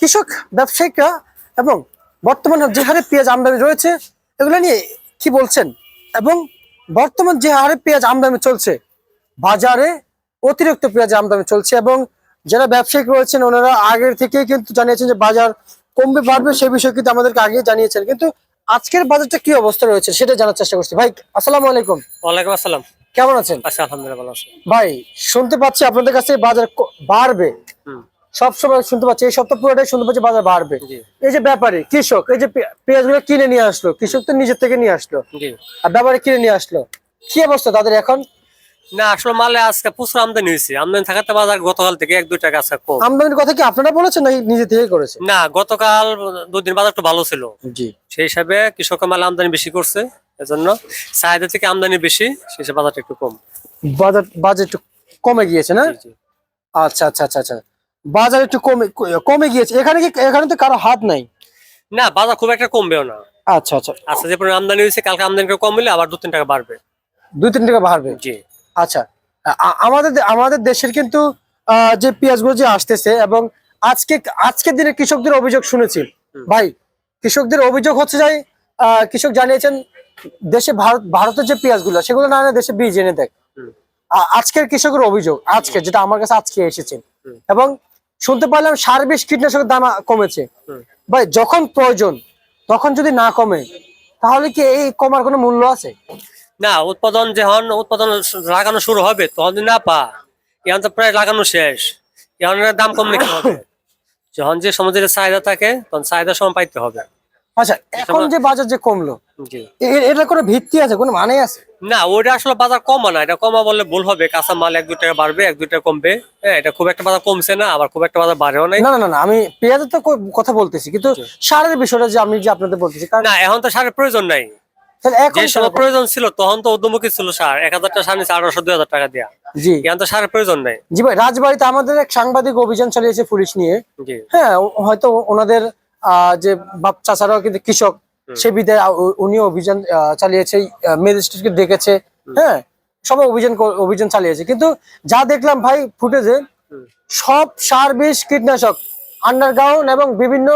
কৃষক ব্যবসায়িকরা এবং বর্তমানে যে হারে পেঁয়াজ আমদানি রয়েছে এগুলো নিয়ে কি বলছেন, এবং বর্তমান যে হারে পেঁয়াজ আমদানি চলছে বাজারে অতিরিক্ত পেঁয়াজ আমদানি চলছে, এবং যারা ব্যবসায়িক রয়েছেন ওনারা আগের থেকেই কিন্তু জানিয়েছেন যে বাজার কমবে বাড়বে, সে বিষয়ে কিন্তু আমাদেরকে আগে জানিয়েছেন, কিন্তু আজকের বাজারটা কি অবস্থা রয়েছে সেটা জানার চেষ্টা করছি। ভাই আসসালামু আলাইকুম। ওয়ালাইকুম আসসালাম। কেমন আছেন? আচ্ছা, আলহামদুলিল্লাহ ভালো আছি। ভাই শুনতে পাচ্ছি আপনাদের কাছে বাজার বাড়বে, হুম। সবসময় শুনতে পাচ্ছি, এই সপ্তাহ পুরোটাই শুনতে পাচ্ছি বাজার বাড়বে। জি। এই যে ব্যাপারী কৃষক এই যে পেঁয়াজ গুলো কিনে নিয়ে আসলো, কৃষক তো নিজের থেকে নিয়ে আসলো জি। আর ব্যাপারী কিনে নিয়ে আসলো, কি অবস্থা তাদের এখন? না, আসলে মালে আজকে প্রচুর আমদানি হয়েছে। আমদানি থাকাতে বাজার গতকাল থেকে 1-2 টাকা আজকে কম। আমদানির কথা কি আপনারা বলেছেন নাকি নিজে থেকে করেছে? না, গতকাল 2 দিন বাজার একটু ভালো ছিল। জি। সেই হিসাবে কৃষকের মাল আমদানি বেশি করছে, এজন্য চাহিদা থেকে আমদানি বেশি, সেই হিসাবে বাজারটা একটু কম। বাজার একটু কমে গিয়েছে না? জি, জি। আচ্ছা আচ্ছা আচ্ছা আচ্ছা, বাজার একটু কমে কমে গিয়েছে। এখানে তো কারো হাত নাই। না, বাজার খুব একটা কমবেও না। আচ্ছা আচ্ছা, আজকে যে পরিমাণ আমদানি হয়েছে, কালকে আমদানি কম হলে আবার 2-3 টাকা বাড়বে। 2-3 টাকা বাড়বে। জি। আচ্ছা, আমাদের দেশের কিন্তু যে পেঁয়াজগুলো যে আসতেছে, এবং আজকের দিনে কৃষকদের অভিযোগ শুনেছি ভাই, কৃষকদের অভিযোগ হচ্ছে যে কৃষক জানিয়েছেন দেশে ভারতের যে পেঁয়াজগুলো সেগুলো না এনে দেশে বীজ এনে দেয়। হুম। আজকের কৃষকের অভিযোগ, আজকে যেটা আমার কাছে আজকে এসেছে, হুম। এবং শুনতে পারলাম সার বিষ কীটনাশকের দাম কমেছে। হুম। ভাই যখন প্রয়োজন তখন যদি না কমে তাহলে কি এই কমার কোনো মূল্য আছে? না, উৎপাদন লাগানো শুরু হবে তখন যদি না পা, এখন তো প্রায় লাগানো শেষ, এখন এর দাম কম নিতে হবে। যখন যে সমাজের চাহিদা থাকে তখন চাহিদা সমান পাইতে হবে। আচ্ছা, এখন যে বাজার যে কমলো, জি। এটা কোনো ভিত্তি আছে, কোনো মানে আছে? না, ওইটা আসলে বাজার কমা না, এটা কমা বললে ভুল হবে। কাঁচা মাল 1-2 টাকা বাড়বে, 1-2 টাকা কমবে। হ্যাঁ, এটা খুব একটা বাজার কমছে না, আবার খুব একটা বাজার বাড়েও নাই। না না না না, আমি পেঁয়াজের তো কথা বলতেছি, কিন্তু জি। সারের বিষয়টা যে আমি যে আপনাদের বলতেছি, কারণ না, এখন তো সারের প্রয়োজন নাই। তাহলে এখন যে সময় প্রয়োজন ছিল তখন তো উদ্যমুখী ছিল সার, 1000 টা সার নিচ্ছে 1800-2000 টাকা দিয়া। জি এখন তো সারের প্রয়োজন নাই। জি ভাই, রাজবাড়িতে আমাদের এক সাংবাদিক অভিযান চালিয়েছে পুলিশ নিয়ে। জি। হ্যাঁ, হয়তো ওনাদের যে বাপ চাচারাও কিন্তু কৃষক, সে বিধায় উনি অভিযান চালিয়েছে, ম্যাজিস্ট্রেটকে ডেকেছে। হ্যাঁ, সবাই অভিযান চালিয়েছে, কিন্তু যা দেখলাম ভাই ফুটেজে, হুম। সব সার বিষ কীটনাশক আন্ডারগ্রাউন্ড এবং বিভিন্ন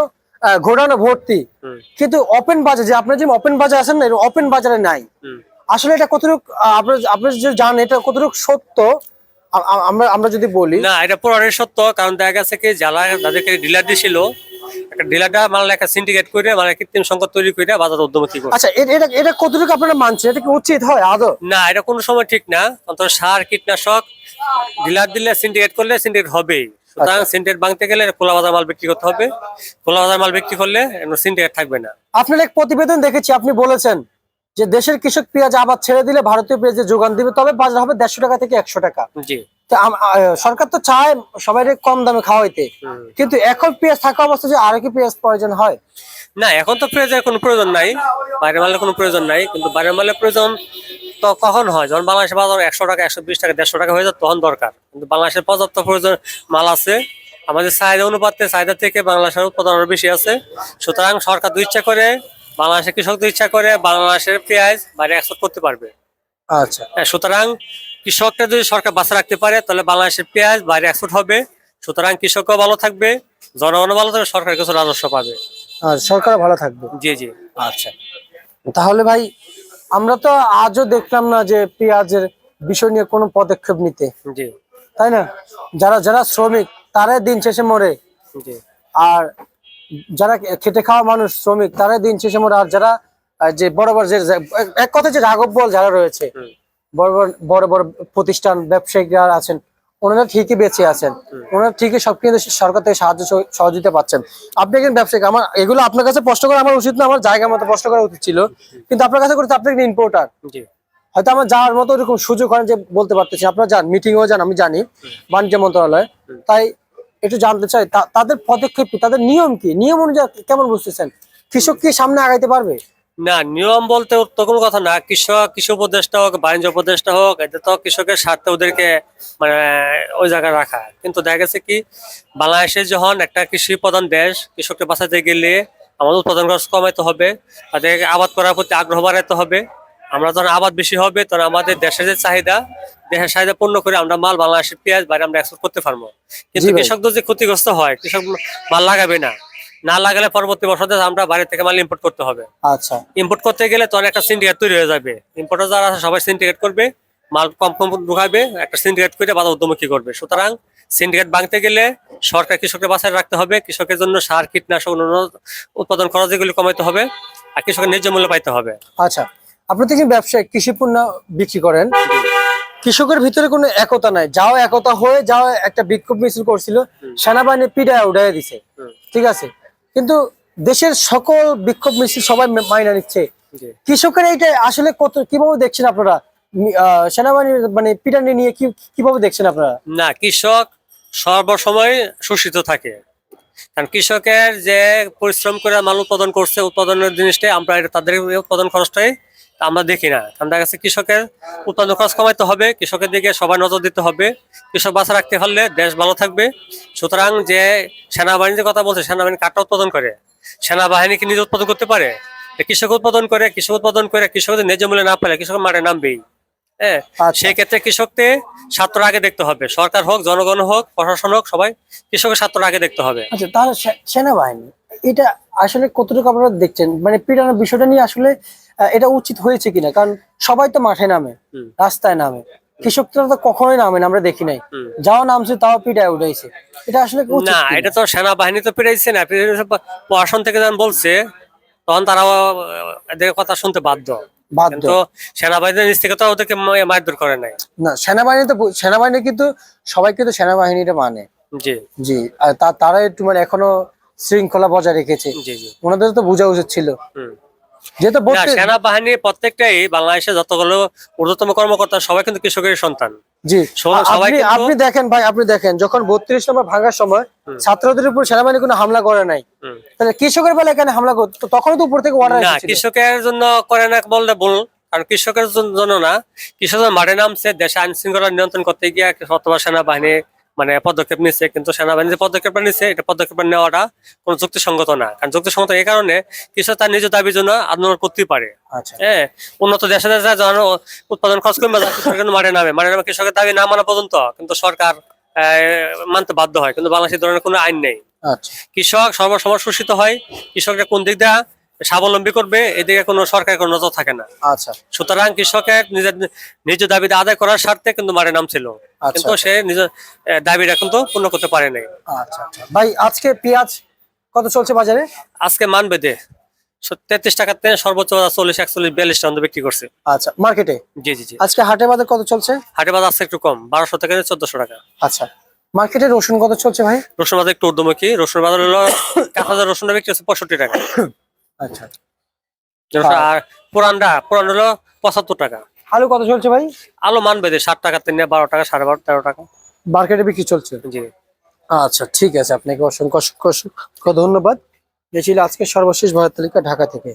ঘোড়ানো ভর্তি, হুম। কিন্তু ওপেন বাজার যে আপনার যে ওপেন বাজার আছেন না, ওপেন বাজারে নাই। হুম। আসলে এটা কতটুকু আপনার যে জানেন এটা কতটুকু সত্য? আমরা আমরা যদি বলি না, এটা পুরোটাই সত্য। কারণ দেখা গেছে কি, যারা যাদেরকে ডিলার দিছিল, একটা ডিলারটা মানে একটা সিন্ডিকেট করে, মানে কৃত্রিম সংকট তৈরি করে বাজার উদ্যমী করছে। আচ্ছা, এটা এটা কতটুকু আপনারা মানছেন? এটা কি উচিত হয় আদৌ? না, এটা কোনো সময় ঠিক না। অন্তত সার কীটনাশক ডিলার দিলে, সিন্ডিকেট করলে সিন্ডিকেট হবেই। সুতরাং সিন্ডিকেট ভাঙতে গেলে খোলা বাজার মাল বিক্রি করতে হবে। খোলা বাজার মাল বিক্রি করলে সিন্ডিকেট থাকবে না। আপনার এক প্রতিবেদন দেখেছি, আপনি বলেছেন যে দেশের কৃষক পেঁয়াজ আবাদ ছেড়ে দিলে ভারতীয় পেঁয়াজের যোগান দিবে, তবে বাজার হবে 150 টাকা থেকে 100 টাকা। জি। তো সরকার তো চায় সবাই কম দামে খাওয়াইতে, কিন্তু এখন পেঁয়াজ থাকা অবস্থা যে আরো কি পেঁয়াজ প্রয়োজন হয়? না, এখন তো পেঁয়াজের কোনো প্রয়োজন নাই, বাইরের মালের কোনো প্রয়োজন নাই। কিন্তু বাইরের মালের প্রয়োজন তো কখন হয়, যখন বাংলাদেশের বাজার 100 টাকা, 120 টাকা, 150 টাকা হয়ে যায়, তখন দরকার। কিন্তু বাংলাদেশের পর্যাপ্ত প্রয়োজন মাল আছে। আমাদের চাহিদা অনুপাতে চাহিদা থেকে বাংলাদেশের উৎপাদন আরো বেশি আছে। সুতরাং সরকার দু ইচ্ছা করে, বাংলাদেশের কৃষকদের ইচ্ছা করে বাংলাদেশের পেঁয়াজ বাইরে এক্সপোর্ট করতে পারবে। আচ্ছা, হ্যাঁ, সুতরাং কৃষকটা যদি সরকার বাঁচা রাখতে পারে তাহলে বাংলাদেশের পেঁয়াজ বাইরে এক্সপোর্ট হবে। সুতরাং কৃষকও ভালো থাকবে, জনগণও ভালো থাকবে, সরকার কিছু রাজস্ব পাবে। আর সরকার ভালো থাকবে। জি, জি। আচ্ছা, তাহলে ভাই আমরা তো আজও দেখলাম না যে পেঁয়াজের বিষয় নিয়ে কোনো পদক্ষেপ নিতে, জি। তাই না? যারা যারা শ্রমিক তারাই দিন শেষে মরে, জি। আর যারা খেটে খাওয়া মানুষ শ্রমিক তারাই দিন শেষে মরে, আর যারা যে বড় বড় যে এক কথা যে রাঘব বল যারা রয়েছে, বড় বড় বড় বড় প্রতিষ্ঠান ব্যবসায়িকরা আছেন, ওনারা ঠিকই বেঁচে আছেন, ওনারা ঠিকই সব কিন্তু সরকার থেকে সাহায্য সহযোগিতা পাচ্ছেন। আপনি একজন ব্যবসায়িক, আমার এগুলো আপনার কাছে প্রশ্ন করা আমার উচিত না, আমার জায়গা মতো প্রশ্ন করা উচিত ছিল, কিন্তু আপনার কাছে করতে আপনি একজন ইম্পোর্টার, জি। হয়তো আমার যাওয়ার মতো এরকম সুযোগ হয় যে বলতে পারতেছি। আপনারা যান, মিটিংও যান, আমি জানি, বাণিজ্য মন্ত্রণালয়। তাই একটু জানতে চাই তাদের পদক্ষেপ কি, তাদের নিয়ম কি, নিয়ম অনুযায়ী কেমন বুঝতেছেন? কৃষক কি সামনে আগাইতে পারবে? না, নিয়ম বলতে তো কোনো কথা না। কৃষি উপদেষ্টা হোক, বাণিজ্য উপদেষ্টা হোক, এটা তো কৃষকের স্বার্থে ওদেরকে মানে ওই জায়গায় রাখা। কিন্তু দেখা গেছে কি, বাংলাদেশে যখন একটা কৃষি প্রধান দেশ, কৃষককে বাঁচাতে গেলে আমাদের উৎপাদন খরচ কমাইতে হবে, তাদেরকে আবাদ করার প্রতি আগ্রহ বাড়াইতে হবে। আমরা যখন আবাদ বেশি হবে তখন আমাদের দেশের চাহিদা পূর্ণ করে আমরা মাল বাংলাদেশের পেঁয়াজ বাইরে আমরা এক্সপোর্ট করতে পারবো। কিন্তু জি ভাই। কৃষকদের যে ক্ষতিগ্রস্ত হয়, কৃষক মাল লাগাবে না লাগালে পরবর্তী বছরে আমরা বাইরে থেকে মাল ইম্পোর্ট করতে হবে। আচ্ছা ইম্পোর্ট করতে গেলে তখন একটা সিন্ডিকেট তৈরি হয়ে যাবে। ইম্পোর্টার যারা আছে সবাই সিন্ডিকেট করবে, মাল কম কম ঢুকাবে, একটা সিন্ডিকেট করে বাজার উদ্যমুখী করবে। সুতরাং সিন্ডিকেট ভাঙতে গেলে সরকার কৃষককে বাঁচায় রাখতে হবে, কৃষকের জন্য সার কীটনাশক অন্যান্য উৎপাদন খরচ যেগুলি কমাইতে হবে, আর কৃষকের ন্যায্য মূল্য পাইতে হবে। আচ্ছা, আপনি তো ব্যবসায় কৃষি পণ্য বিক্রি করেন, কৃষকের ভিতরে কোনো একতা নাই, যাও একতা হয়ে যাও একটা বিক্ষোভ মিছিল করছিল, সেনাবাহিনী পিটায় উঠাই দিছে, ঠিক আছে, কিন্তু দেশের সকল বিক্ষোভ মিছিল সবাই মাইনা নিচ্ছে। জি। কৃষকের এইটা আসলে কত কিভাবে দেখছেন আপনারা? সেনাবাহিনীর মানে পিটানি নিয়ে কিভাবে দেখছেন আপনারা? না, কৃষক সর্বসময় শোষিত থাকে, কারণ কৃষকের যে পরিশ্রম করে মাল উৎপাদন করছে, উৎপাদনের জিনিসটাই আমরা তাদের উৎপাদন খরচটাই আমরা দেখি না। কারণ দেখা যাচ্ছে কৃষকের উৎপাদন খরচ কমাইতে হবে, কৃষকের দিকে সবাই নজর দিতে হবে, কৃষক বাঁচা রাখতে পারলে দেশ ভালো থাকবে। সুতরাং যে সেনাবাহিনী যে কথা বলছে, সেনাবাহিনী কাঠটা উৎপাদন করে, সেনাবাহিনী কি নিজে উৎপাদন করতে পারে? কৃষক উৎপাদন করে কৃষকদের ন্যায্য মূল্যে না পেলে কৃষক মাঠে নামবেই। হ্যাঁ, আচ্ছা। সেই ক্ষেত্রে কৃষককে স্বার্থের আগে দেখতে হবে, সরকার হোক, জনগণ হোক, প্রশাসন হোক, সবাই কৃষকের স্বার্থের আগে দেখতে হবে। আচ্ছা, তাহলে সেনাবাহিনী এটা আসলে কতটুকু আপনারা দেখছেন, মানে পিটানোর বিষয়টা নিয়ে আসলে এটা উচিত হয়েছে কিনা? কারণ সবাই তো মাঠে নামে, হুম। রাস্তায় নামে, কৃষকরা তো কখনোই নামে না, আমরা দেখি নাই। হুম। যাও নামছে তাও পিটায় উঠাইছে, এটা আসলে উচিত না, কিনা? এটা তো সেনাবাহিনী তো পিটাইছে না, প্রশাসন থেকে যখন বলছে তখন তারাও এদের কথা শুনতে বাধ্য। বাধ্য। কিন্তু সেনাবাহিনীর নিচ থেকে তো ওদেরকে মারধর করে নাই। না, সেনাবাহিনী কিন্তু সবাই কিন্তু সেনাবাহিনীটা মানে, জি জি, আর তারা একটু মানে এখনো শৃঙ্খলা বজায় রেখেছে, জি জি। ওনাদের তো বোঝা উচিত ছিল। হুম। যেহেতু না, সেনাবাহিনী প্রত্যেকটাই বাংলাদেশে যতগুলো ঊর্ধ্বতম কর্মকর্তা সবাই কিন্তু কৃষকের সন্তান। জি, সবাই কিন্তু আপনি দেখেন ভাই, আপনি দেখেন যখন 32 নম্বর ভাঙার সময় ছাত্রদের উপর সেনাবাহিনী কোনো হামলা করে নাই, হুম। তাহলে কৃষকের বেলায় কেন হামলা করতো? তখন তো উপর থেকে অর্ডার না, এসেছিল। কৃষকের জন্য করে না বললে ভুল, কারণ কৃষকের জন্য না, কৃষক মাঠে নামছে দেশে আইন শৃঙ্খলা নিয়ন্ত্রণ করতে গিয়ে অথবা সেনাবাহিনী মানে পদক্ষেপ নিচ্ছে, কিন্তু সেনাবাহিনী যে পদক্ষেপটা নিচ্ছে এটা পদক্ষেপ নেওয়াটা কোনো যুক্তিসঙ্গত না। কারণ যুক্তিসঙ্গত এই কারণে কৃষক তার নিজ দাবির জন্য আন্দোলন করতেই পারে। আচ্ছা, হ্যাঁ, উন্নত দেশে যখন উৎপাদন খরচ কমে যায় কৃষক কিন্তু মাঠে নামে কৃষকের দাবি না মানা পর্যন্ত কিন্তু সরকার মানতে বাধ্য হয়, কিন্তু বাংলাদেশে এই ধরনের কোনো আইন নেই। আচ্ছা, কৃষক সর্বসময় শোষিত হয়, কৃষকরা কোন দিক দিয়ে স্বাবলম্বী করবে এদিকে কোনো সরকারের কোনো নজর থাকে না। আচ্ছা, সুতরাং কৃষকের নিজ দাবিটা আদায় করার স্বার্থে কিন্তু মাঠে নামছিল, আচ্ছা। কিন্তু সে নিজ দাবিটা কিন্তু পূর্ণ করতে পারে নাই। আচ্ছা, আচ্ছা ভাই, আজকে পেঁয়াজ কত চলছে বাজারে? আজকে মান বেঁধে 33 টাকার থেকে সর্বোচ্চ 40, 41, 42 টাকা বিক্রি করছে। আচ্ছা, মার্কেটে জি জি জি। আজকে হাটে বাজার কত চলছে? হাটে বাজার আজকে একটু কম, 1200 থেকে 1400 টাকা। আচ্ছা, মার্কেটে রসুন কত চলছে ভাই? রসুন বাজার একটু ঊর্ধ্বমুখী, রসুন বাজার হলো 1000 রসুনটা বিক্রি হচ্ছে 65 টাকা। আচ্ছা, আর পুরান হলো 75 টাকা। আলু কত চলছে ভাই? আলু মান বেঁধে 60 টাকা থেকে 12 টাকা, 12.5, 13 টাকা। মার্কেটে বিক্রি চলছে। জি। আচ্ছা, ঠিক আছে, আপনাকে অসংখ্য অসংখ্য ধন্যবাদ। এ ছিল আজকে সর্বশেষ বাজার তালিকা ঢাকা থেকে।